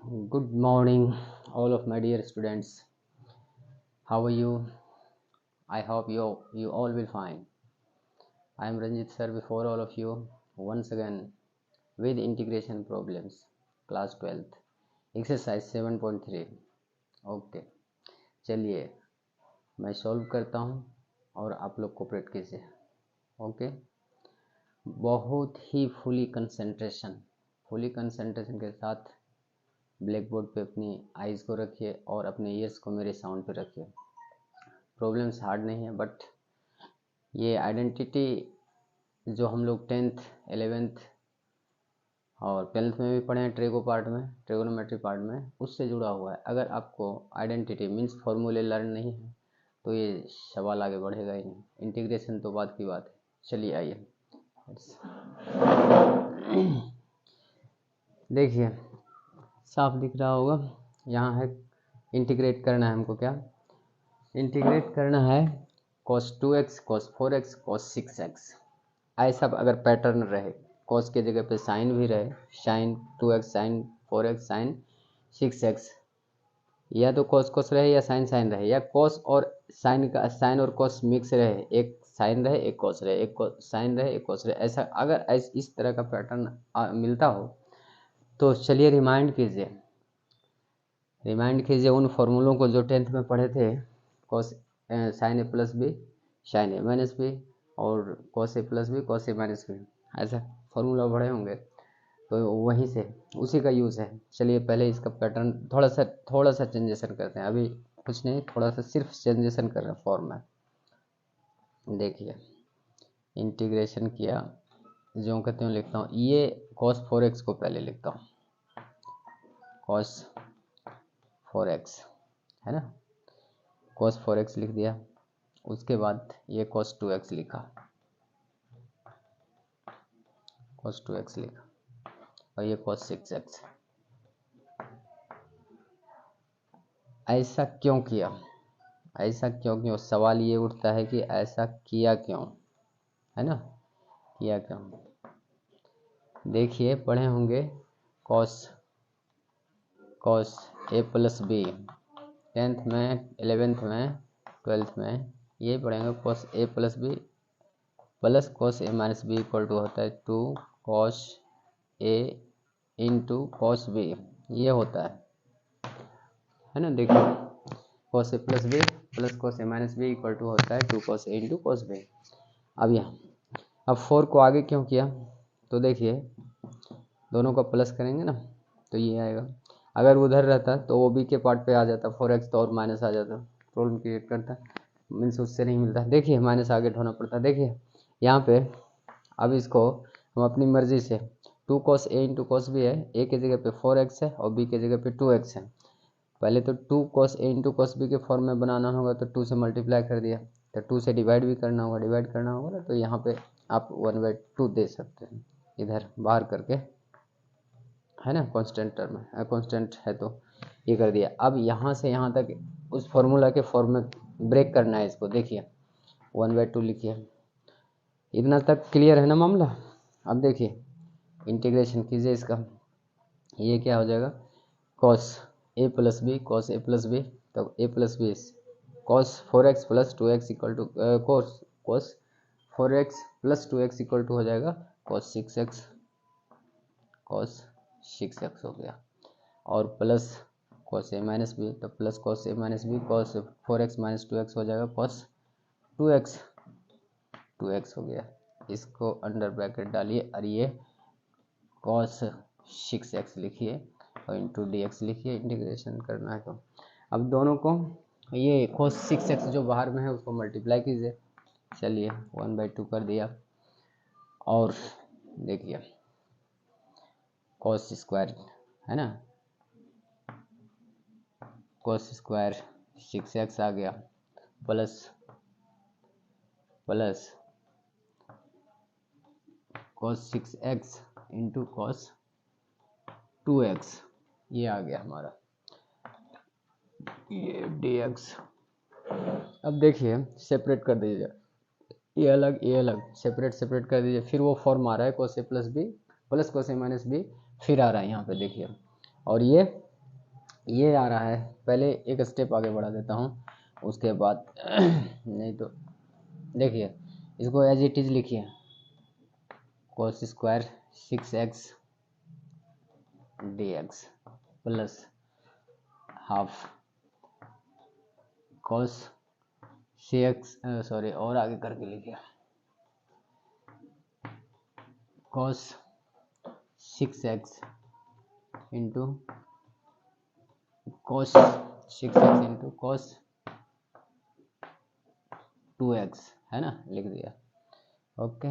Good morning, all of my dear students. How are you? I hope you all will fine. I am Ranjit sir before all of you once again with integration problems, class 12th, exercise 7.3. Okay, चलिए मैं solve करता हूँ और आप लोग cooperate कीजिए. Okay, बहुत ही fully concentration के साथ ब्लैक बोर्ड पे अपनी आइज़ को रखिए और अपने ईयर्स को मेरे साउंड पे रखिए. प्रॉब्लम्स हार्ड नहीं है, बट ये आइडेंटिटी जो हम लोग 10th 11th और 12th में भी पढ़े हैं, ट्रिगोनोमेट्री पार्ट में, उससे जुड़ा हुआ है. अगर आपको आइडेंटिटी मीन्स फॉर्मूले लर्न नहीं है तो ये सवाल आगे बढ़ेगा ही नहीं. इंटीग्रेशन तो बात की बात है. चलिए आइए देखिए, साफ दिख रहा होगा. यहाँ है इंटीग्रेट करना है हमको. क्या इंटीग्रेट करना है? cos 2x cos 4x cos 6x. ऐसा अगर पैटर्न रहे, cos के जगह पे साइन भी रहे, sign 2x sign 4x sign 6x, या तो cos रहे या साइन रहे, या cos और साइन और cos मिक्स रहे, एक साइन रहे एक cos रहे, एक साइन रहे एक cos रहे. ऐसा अगर इस तरह का पैटर्न मिलता हो तो चलिए रिमाइंड कीजिए उन फॉर्मूलों को जो 10th में पढ़े थे. cos sign A plus B sign a minus B और cos ए प्लस बी cos ए माइनस बी, ऐसा फॉर्मूला पढ़े होंगे. तो वहीं से उसी का यूज़ है. चलिए पहले इसका पैटर्न थोड़ा सा चेंजेशन करते हैं. अभी कुछ नहीं, थोड़ा सा सिर्फ चेंजेशन कर रहे हैं फॉर्म में. देखिए, इंटीग्रेशन किया, जो कहते हैं लिखता हूँ. ये cos 4x को पहले लिखता हूँ, cos 4x है ना. cos 4x लिख दिया. उसके बाद ये cos 2x लिखा, और ये cos 6x. ऐसा क्यों किया? सवाल ये उठता है कि ऐसा किया क्यों, है ना. किया क्यों? देखिए, पढ़े होंगे cos a plus B 10th में, 11th में, 12th में. ये पढ़ेंगे cos a plus b plus cos a minus b equal to होता है 2 cos a into cos b. ये होता है ना. देखिए, cos a plus b plus cos a minus b equal to होता है 2 cos a into cos b. अब 4 को आगे क्यों किया? तो देखिए, दोनों का प्लस करेंगे ना तो ये आएगा. अगर उधर रहता तो वो बी के पार्ट पे आ जाता 4x, तो और माइनस आ जाता, प्रॉब्लम क्रिएट करता. मीन्स उससे नहीं मिलता. देखिए, माइनस आगे ढोना पड़ता. देखिए यहाँ पे, अब इसको हम अपनी मर्जी से 2 cos a into cos b है, a के जगह पे 4x है और b के जगह पे 2x है. पहले तो 2 cos a into cos b के फॉर्म में बनाना होगा तो 2 से मल्टीप्लाई कर दिया, तो 2 से डिवाइड भी करना होगा ना, तो यहाँ पे आप 1/2 दे सकते हैं इधर बाहर करके, है ना. कांस्टेंट टर्म है, कांस्टेंट है तो ये कर दिया. अब यहाँ से यहाँ तक उस फॉर्मूला के फॉर्म में ब्रेक करना है इसको. देखिए 1/2 लिखिए. इतना तक क्लियर है ना मामला. अब देखिए, इंटीग्रेशन कीजिए इसका. ये क्या हो जाएगा? cos a प्लस बी तब a plus B cos 4x plus 2x equal to cos 4x plus 2x equal to हो जाएगा cos 6x हो गया. और plus cos a minus B, तो plus cos a minus B cos 4x minus 2x हो जाएगा cos 2x हो गया. इसको अंडर ब्रैकेट डालिए और ये cos 6x लिखिए और इंटू dx लिखिए. इंटीग्रेशन करना है तो अब दोनों को, ये cos 6x जो बाहर में है उसको मल्टीप्लाई कीजिए. चलिए 1/2 कर दिया. और देखिए cos स्क्वायर है ना, cos स्क्वायर 6x आ गया plus cos 6x into cos 2x, ये आ गया हमारा, ये dx. अब देखिए, सेपरेट कर दीजिए, ये अलग सेपरेट कर दीजिए. फिर वो फॉर्म आ रहा है cos a plus b plus cos a minus b, फिर आ रहा है यहाँ पे देखिए. और ये ये आ रहा है, पहले एक स्टेप आगे बढ़ा देता हूँ उसके बाद नहीं तो देखिए इसको एज इट इज लिखिए, cos square 6x dx plus half cos 6x sorry और आगे करके लिखिए cos 6x into cos 6x into cos 2x है ना, लिख दिया। ओके,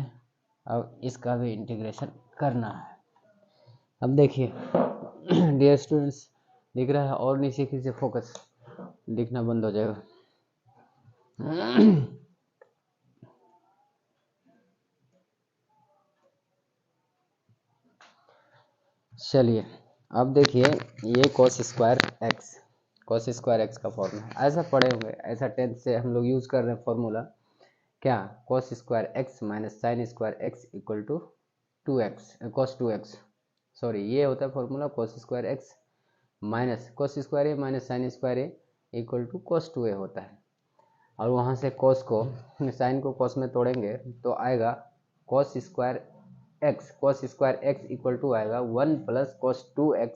अब इसका भी इंटीग्रेशन करना है। अब देखिए डियर स्टूडेंट्स, दिख रहा है और नीचे की से फोकस दिखना बंद हो जाएगा। चलिए अब देखिए ये cos स्क्वायर एक्स का फॉर्मूला ऐसा पढ़े होंगे, ऐसा 10th से हम लोग यूज कर रहे हैं फॉर्मूला, क्या cos square x minus sine square x equal to 2x cos 2x, sorry ये होता है formula cos square x minus cos square a minus sine square a equal to cos 2a होता है। और वहाँ से cos को साइन को cos में तोड़ेंगे तो आएगा cos square x equal to आएगा 1 प्लस cos 2x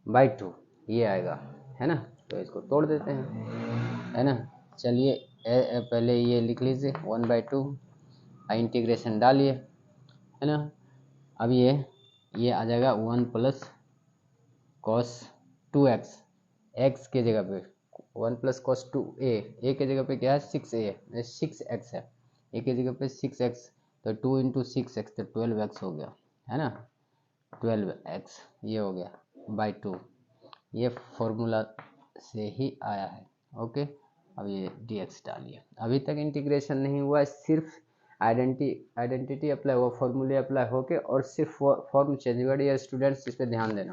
बाई 2, ये आएगा है ना। तो इसको तोड़ देते हैं है ना। चलिए पहले ये लिख लीजिए 1/2, इंटीग्रेशन डालिए है ना। अब ये आ जाएगा 1 प्लस cos 2x, एक्स के जगह पे 1 प्लस cos 2a, ए के जगह पे क्या है 6x है, ए के जगह पे 6x, तो 2 इंटू 6x तो 12x हो गया है ना, 12x ये हो गया बाई 2, ये फॉर्मूला से ही आया है। ओके, अब ये dx डालिए। अभी तक इंटीग्रेशन नहीं हुआ है, सिर्फ आइडेंटिटी अप्लाई हुआ, फॉर्मूले अप्लाई होके और सिर्फ फॉर्म चेंज हुआ। डियर स्टूडेंट्स इस पर ध्यान देना,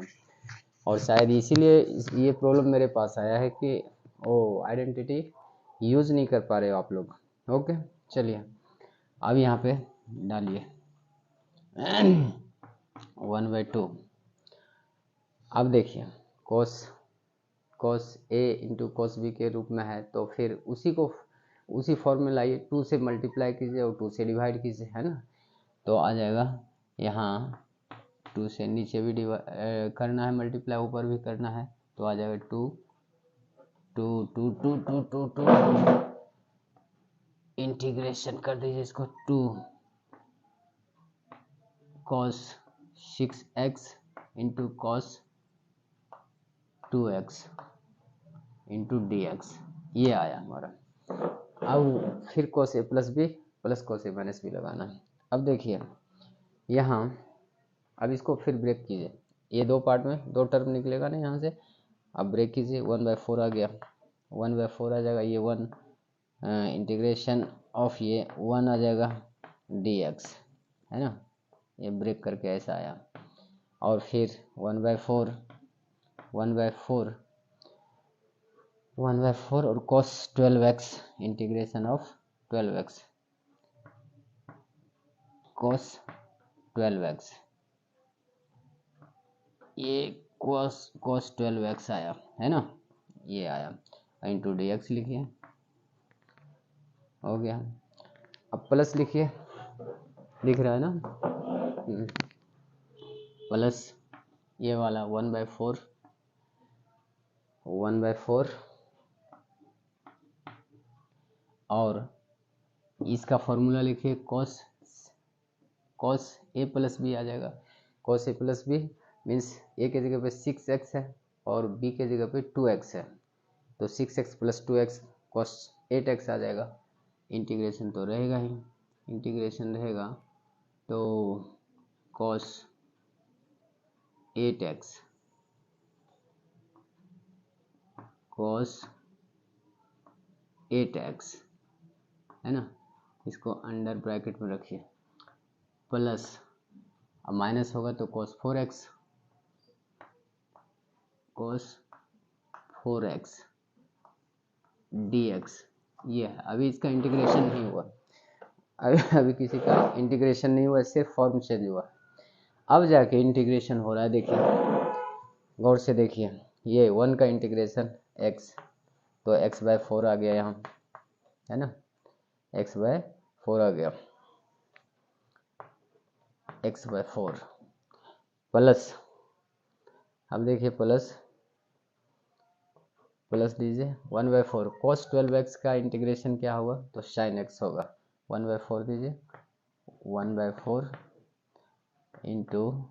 और शायद इसीलिए ये प्रॉब्लम मेरे पास आया है कि ओ आइडेंटिटी यूज़ नहीं कर पा रहे हो आप लोग। ओके चलिए अब यहाँ पे डालिए 1/2। अब देखिए cos a into cos b के रूप में है, तो फिर उसी फॉर्म में लाइए, 2 से मल्टीप्लाई कीजिए और 2 से डिवाइड कीजिए है ना। तो आ जाएगा यहाँ 2 से नीचे भी करना है मल्टीप्लाई, ऊपर भी करना है, तो आ जाएगा 2 2 2 2 2 2 2 इंटीग्रेशन कर दीजिए इसको 2 cos 6x into cos 2x into dx, ये आया हमारा। अब फिर cos a plus b plus cos a minus b लगाना है। अब देखिए यहाँ, अब इसको फिर ब्रेक कीजिए, ये दो पार्ट में दो टर्म निकलेगा ना यहाँ से, अब ब्रेक कीजिए 1/4 आ गया, 1/4 आ जाएगा, ये 1 इंटीग्रेशन ऑफ ये 1 आ जाएगा dx है ना, ये ब्रेक करके ऐसा आया। और फिर 1/4 और cos 12x integration of 12x cos 12x, ये cos 12x आया है ना, ये आया इंटू dx लिखिए, हो गया। अब प्लस लिखिए, दिख रहा है ना, प्लस ये वाला 1/4 और इसका फॉर्मूला लिखिए cos a प्लस बी आ जाएगा। cos a plus b means a के जगह पे 6x है और b के जगह पे 2x है, तो 6x plus 2x cos 8x आ जाएगा। इंटीग्रेशन तो रहेगा ही, इंटीग्रेशन रहेगा तो cos 8x है ना, इसको अंडर ब्रैकेट में रखिए, प्लस अब माइनस होगा तो cos 4x dx, ये है। अभी इसका इंटीग्रेशन नहीं हुआ, अभी किसी का इंटीग्रेशन नहीं हुआ, सिर्फ फॉर्म चेंज हुआ, अब जाके इंटीग्रेशन हो रहा है। देखिए गौर से देखिए, ये 1 का इंटीग्रेशन x, तो x/4 आ गया यहाँ, है ना, x/4 आ गया, x/4 प्लस, अब देखिए प्लस दीजिए 1/4 cos 12x का इंटीग्रेशन क्या होगा, तो sin x होगा, 1/4 दीजिए, 1/4 into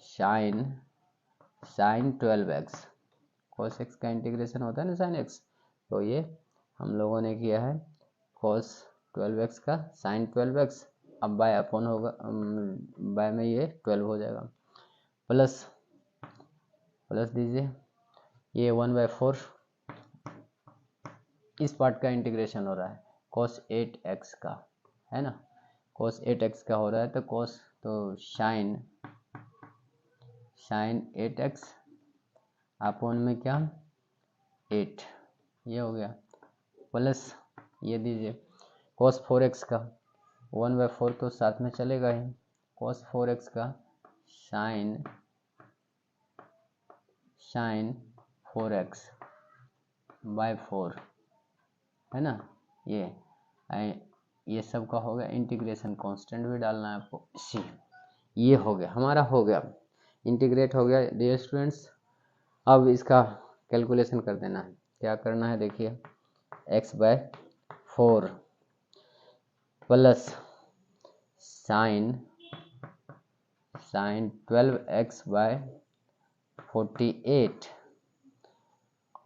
sin 12x, cos x का इंटीग्रेशन होता है ना sin x, तो ये हम लोगों ने किया है cos 12x का sin 12x, अब बाय अपॉन होगा, बाय में ये 12 हो जाएगा, प्लस दीजिए ये 1/4 इस पार्ट का इंटीग्रेशन हो रहा है cos 8x का, है ना, cos 8x का हो रहा है, तो cos तो sin 8x अपॉन में क्या 8, ये हो गया, प्लस ये दीजिए cos 4x का 1/4 तो साथ में चलेगा ही, cos 4x का sin 4x बाय 4, है ना, ये सब का हो गया, इंटीग्रेशन कांस्टेंट भी डालना है आपको, सी, ये हो गया हमारा, हो गया इंटीग्रेट हो गया डियर स्टूडेंट्स। अब इसका कैलकुलेशन कर देना है, क्या करना है देखिए, x/4 प्लस sin 12x/48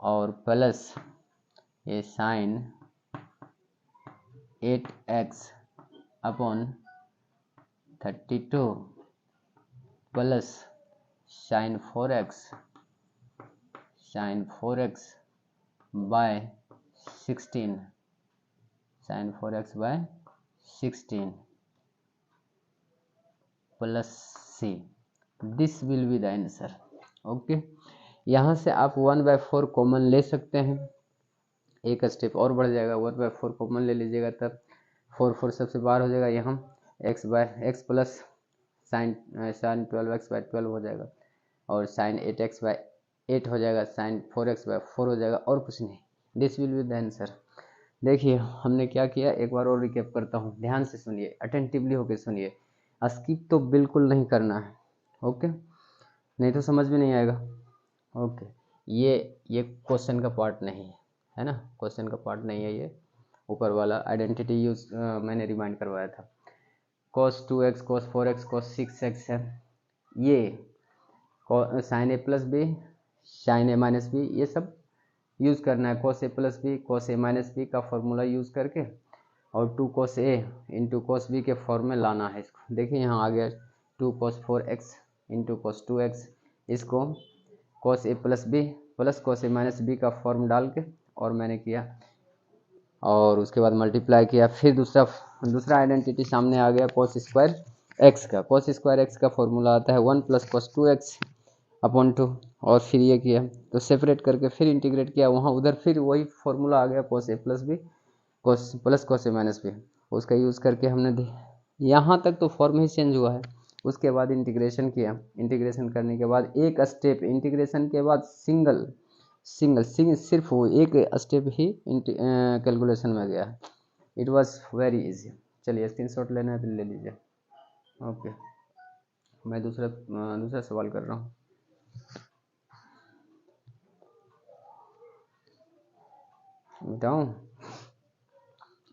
और प्लस ये sin 8x upon 32 plus sin 4x by 16, sin 4x by 16 plus c, this will be the answer. Okay, यहाँ से आप 1/4 कॉमन ले सकते हैं, एक स्टेप और बढ़ जाएगा, 1/4 कॉमन ले लीजिएगा तब 4 सबसे बाहर हो जाएगा, यहाँ x प्लस sin 12x/12 हो जाएगा, और sin 8x/8 हो जाएगा, sin 4x/4 हो जाएगा, और कुछ नहीं, this will be the answer. देखिए हमने क्या किया, एक बार और रिकैप करता हूँ, ध्यान से सुनिए, अटेंटिवली होकर सुनिए, स्किप तो बिल्कुल नहीं करना है, ओके, नहीं तो समझ में नहीं आएगा। ओके, ये क्वेश्चन का पार्ट नहीं है ना, क्वेश्चन का पार्ट नहीं है, ये ऊपर वाला आइडेंटिटी यूज मैंने रिमाइंड करवाया था, cos 2x cos 4x cos 6x है, ये sin a plus b sin a minus b, ये सब यूज़ करना है, cos a plus B cos a minus b का फॉर्मूला यूज़ करके, और 2 cos a into cos b के फॉर्म में लाना है इसको। देखिए यहाँ आ गया 2 cos 4x into cos 2x, इसको cos a plus b plus cos a minus b का फॉर्म डाल के और मैंने किया, और उसके बाद मल्टीप्लाई किया, फिर दूसरा आइडेंटिटी सामने आ गया cos स्क्वायर x का, cos स्क्वायर x का फॉर्मूला आता है 1 प्लस cos 2x अपॉन 2, और फिर ये किया तो सेपरेट करके फिर इंटीग्रेट किया, वहाँ उधर फिर वही फॉर्मूला आ गया cos a plus b plus cos a minus b, उसका यूज़ करके हमने यहाँ तक तो फॉर्म ही चेंज हुआ है, उसके बाद इंटीग्रेशन किया, इंटीग्रेशन करने के बाद एक स्टेप इंटीग्रेशन के बाद सिंगल सिर्फ वो एक स्टेप ही कैलकुलेशन में गया है, इट वाज वेरी इजी। चलिए स्क्रीनशॉट लेना है तो ले लीजिए। ओके, मैं दूसरा सवाल कर रहा हूँ,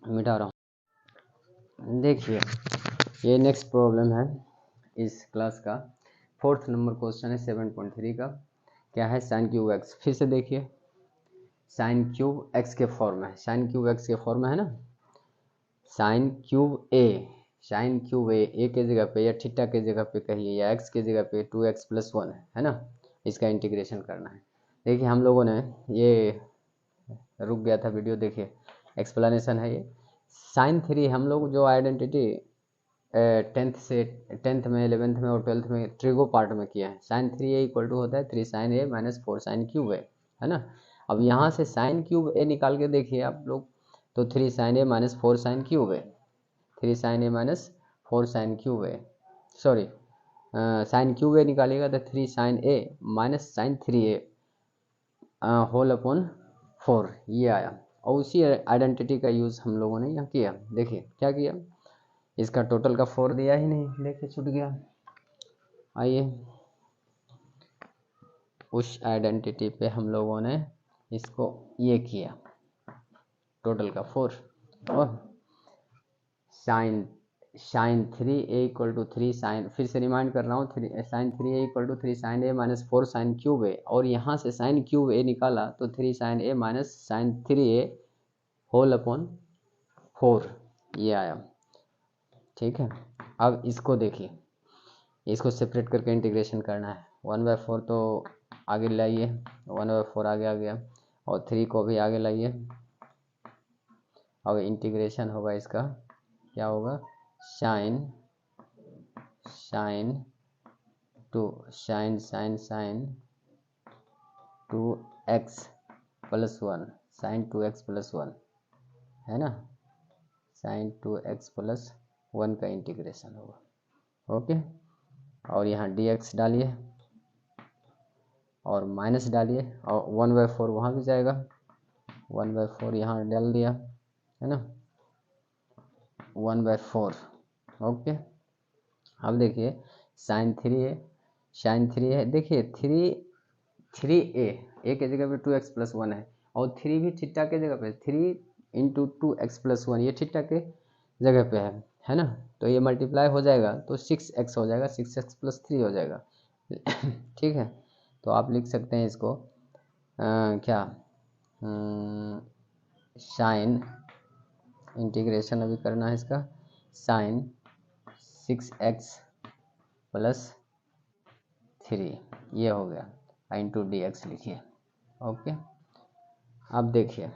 मिटा रहा हूँ। देखिए ये नेक्स्ट प्रॉब्लम है इस क्लास का, 4th नंबर क्वेश्चन है 7.3 का, क्या है sin क्यूब एक्स। फिर से देखिए sin क्यूब एक्स के फॉर्म है, sin क्यूब एक्स के फॉर्म है ना, sin क्यूब ए के जगह पे या थीटा के जगह पे कहिए या x के जगह पे 2x + 1 है ना, इसका इंटीग्रेशन करना है। देखिए हम लोगों ने ये रुक गया था वीडियो, देखिए एक्सप्लेनेशन है ये। sin 3 हम लोग जो आइडेंटिटी 10th में 11th में और 12th में ट्रिगो पार्ट में किया है, sin 3a = होता है 3 sin a - 4 sin cube a, है ना। अब यहाँ से sin क्यूब a निकाल के देखिए आप लोग, तो 3 sin a - 4 sin cube a, 3 sin a - 4 sin cube a, sin cube a निकालिएगा तो 3 sin a - sin 3a whole upon 4 ये आया। और उसी आइडेंटिटी का यूज़ हम लोगों ने यहाँ किया। देखिए क्या किया, इसका टोटल का 4 दिया ही नहीं, देखिए छूट गया। आइए उस आइडेंटिटी पे हम लोगों ने इसको ये किया, टोटल का 4 और sign 3a equal to 3 sign, फिर से रिमाइंड कर रहा हूँ, sine 3a equal to 3 sine a minus 4 sine cube a, और यहाँ से साइन क्यूब a निकाला तो 3 sine a minus sine 3a whole upon 4 ये आया। ठीक है, अब इसको देखिए, इसको सेपरेट करके इंटीग्रेशन करना है। 1/4 तो आगे लाइए, 1/4 आगे आ गया, और 3 को भी आगे लाइए। अब इंटीग्रेशन होगा इसका, क्या होगा, sign 2x plus 1 sign 2x plus 1 है ना, साइन 2x प्लस 1 का इंटीग्रेशन होगा। ओके, और यहाँ dx डालिए और माइनस डालिए, और 1/4 वहाँ भी जाएगा, 1/4 यहाँ डाल दिया है ना, 1/4। ओके, अब देखिए साइन 3 है, देखिए 3a के जगह पे 2x प्लस 1 है, और 3 भी थीटा के जगह पे 3 इंटू 2x प्लस 1 ये थीटा के जगह पे है ना, तो ये मल्टीप्लाई हो जाएगा तो 6x हो जाएगा, 6x प्लस 3 हो जाएगा। ठीक है, तो आप लिख सकते हैं इसको क्या, साइन, इंटीग्रेशन अभी करना है इसका, साइन 6x प्लस 3 ये हो गया, इंटू dx लिखिए। ओके, अब देखिए,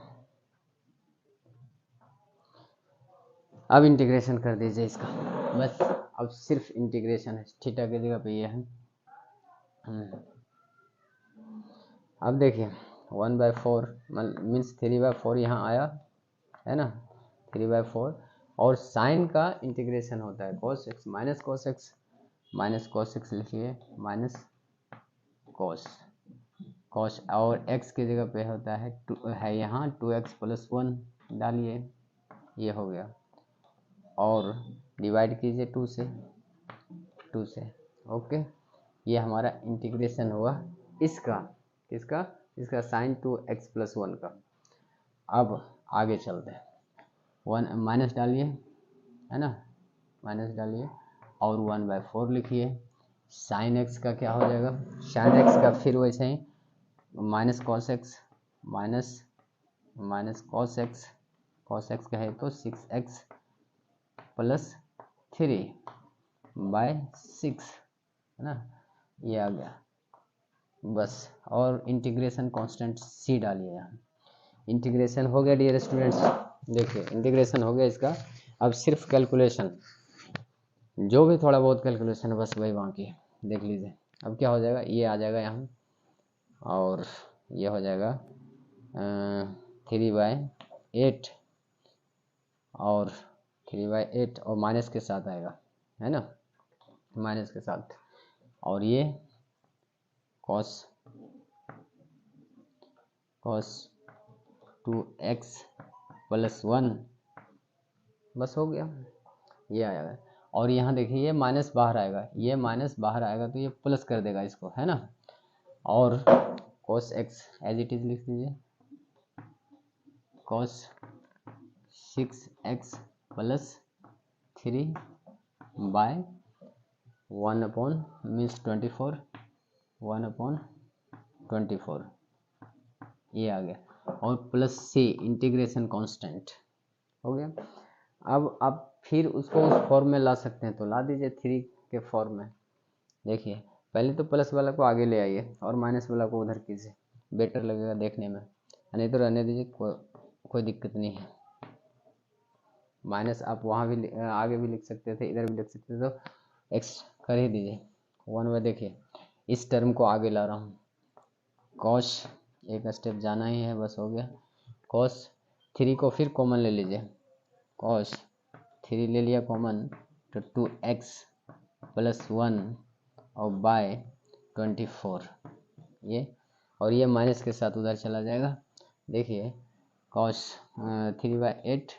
अब इंटीग्रेशन कर दीजिए इसका, बस अब सिर्फ इंटीग्रेशन है, थीटा की जगह पे ये है। अब देखिए 1/4 मीन्स 3/4 यहाँ आया है ना, 3/4, और साइन का इंटीग्रेशन होता है cos x minus cos x लिखिए, माइनस cos, और x की जगह पे होता है यहाँ 2x प्लस 1 डालिए, ये हो गया, और डिवाइड कीजिए 2 से। ओके, ये हमारा इंटीग्रेशन हुआ इसका, इसका साइन 2x प्लस 1 का। अब आगे चलते हैं, 1 माइनस डालिए है ना, माइनस डालिए और 1/4 लिखिए। साइन x का क्या हो जाएगा, साइन x का फिर वैसे ही minus cos x minus cos x का है तो 6x प्लस 3/6 है ना, ये आ गया बस। और इंटीग्रेशन कांस्टेंट c डालिए यहाँ। इंटीग्रेशन हो गया डियर स्टूडेंट्स, देखिए इंटीग्रेशन हो गया इसका। अब सिर्फ कैलकुलेशन, जो भी थोड़ा बहुत कैलकुलेशन है बस वही वहाँ की देख लीजिए। अब क्या हो जाएगा, ये आ जाएगा यहाँ, और ये हो जाएगा 3/8, और 3/8 और माइनस के साथ आएगा है ना, माइनस के साथ, और ये cos 2x प्लस 1 बस हो गया, ये आएगा। और यहाँ देखिए ये माइनस बाहर आएगा, ये माइनस बाहर आएगा तो ये प्लस कर देगा इसको है ना, और cos x as it is लिख दीजिए, cos 6x प्लस 3/1 मीन्स 24, 1/24 ये आ गया, और प्लस c इंटीग्रेशन कांस्टेंट हो गया। अब आप फिर उसको उस फॉर्म में ला सकते हैं तो ला दीजिए 3 के फॉर्म में। देखिए पहले तो प्लस वाला को आगे ले आइए और माइनस वाला को उधर कीजिए, बेटर लगेगा देखने में, नहीं तो रहने दीजिए, कोई दिक्कत नहीं है। माइनस आप वहाँ भी आगे भी लिख सकते थे, इधर भी लिख सकते थे, तो एक्स कर ही दीजिए 1 में। देखिए इस टर्म को आगे ला रहा हूँ, कॉस एक स्टेप जाना ही है, बस हो गया। कॉस 3 को फिर कॉमन ले लीजिए, कॉस 3 ले लिया कॉमन तो 2x प्लस 1 और बाय 24 ये और ये माइनस के साथ उधर चला जाएगा। देखिए cos 3/8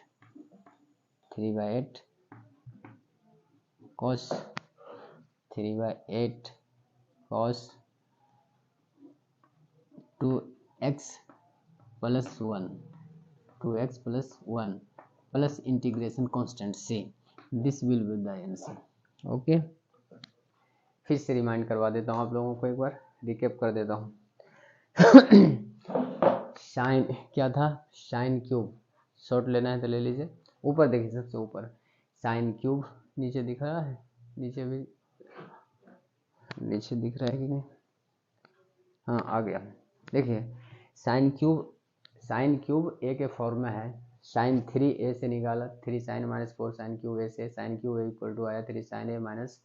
cos 3/8 cos 2x plus 1 plus integration constant से, this will be the answer. Okay, फिर से रिमाइंड करवा देता हूँ आप लोगों को, एक बार रिकैप कर देता हूँ। साइन क्या था, साइन क्यूब, शॉर्ट लेना है तो ले लीजिए। ऊपर देखिए सबसे ऊपर साइन क्यूब नीचे दिख रहा है, नीचे भी नीचे दिख रहा है कि नहीं, हाँ आ गया। देखिए साइन क्यूब ए के फॉर्म में है, साइन 3a से निकाला, 3 sine minus 4 sine cube a से, sine cube a equal to आया 3 sine a minus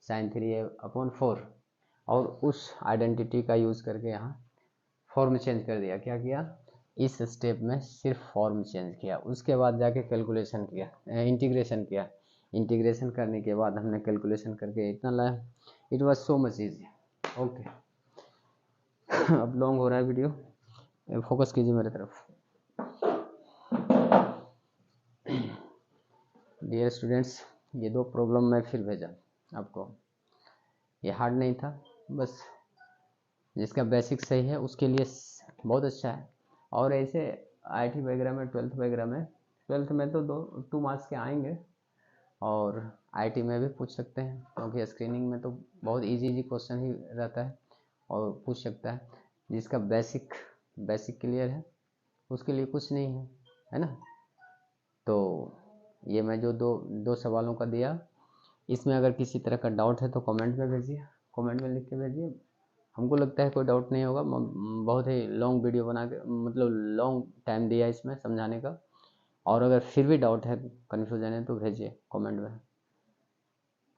sine 3a upon 4, और उस आइडेंटिटी का यूज़ करके यहाँ फॉर्म चेंज कर दिया। क्या किया, इस स्टेप में सिर्फ फॉर्म चेंज किया, उसके बाद जाके कैलकुलेशन किया, इंटीग्रेशन किया। इंटीग्रेशन करने के बाद हमने कैलकुलेशन करके इतना लाया। It was so much easy. Okay, अब लॉन्ग हो रहा है वीडियो, फोकस कीजिए मेरे तरफ। डियर स्टूडेंट्स, ये 2 प्रॉब्लम मैं फिर भेजा आपको, ये हार्ड नहीं था, बस जिसका बेसिक सही है उसके लिए बहुत अच्छा है। और ऐसे आईटी वगैरह में, 12th वगैरह में, 12th में तो 2 मार्क्स के आएंगे, और आईटी में भी पूछ सकते हैं, क्योंकि स्क्रीनिंग में तो बहुत इजी क्वेश्चन ही रहता है और पूछ सकता है। जिसका बेसिक क्लियर है उसके लिए कुछ नहीं है ना। तो ये मैं जो दो सवालों का दिया, इसमें अगर किसी तरह का डाउट है तो कमेंट में भेजिए, कमेंट में लिख के भेजिए। हमको लगता है कोई डाउट नहीं होगा, बहुत ही लॉन्ग वीडियो बना के, मतलब लॉन्ग टाइम दिया इसमें समझाने का। और अगर फिर भी डाउट है, कन्फ्यूजन है, तो भेजिए कमेंट में।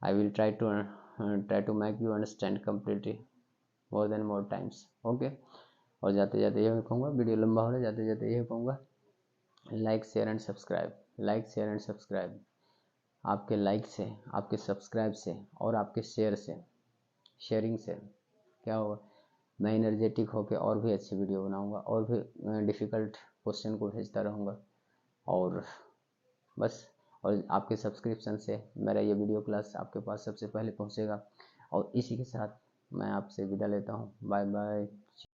I will try to make you understand completely more than more times. Okay, और जाते जाते यही कहूँगा, वीडियो लंबा हो रहा है, जाते जाते यही कहूँगा, लाइक शेयर एंड सब्सक्राइब। आपके लाइक से, आपके सब्सक्राइब से और आपके शेयरिंग से क्या होगा, मैं एनर्जेटिक होकर और भी अच्छी वीडियो बनाऊंगा, और भी डिफ़िकल्ट क्वेश्चन को भेजता रहूँगा। और बस, और आपके सब्सक्रिप्शन से मेरा ये वीडियो क्लास आपके पास सबसे पहले पहुँचेगा। और इसी के साथ मैं आपसे विदा लेता हूँ। Bye bye.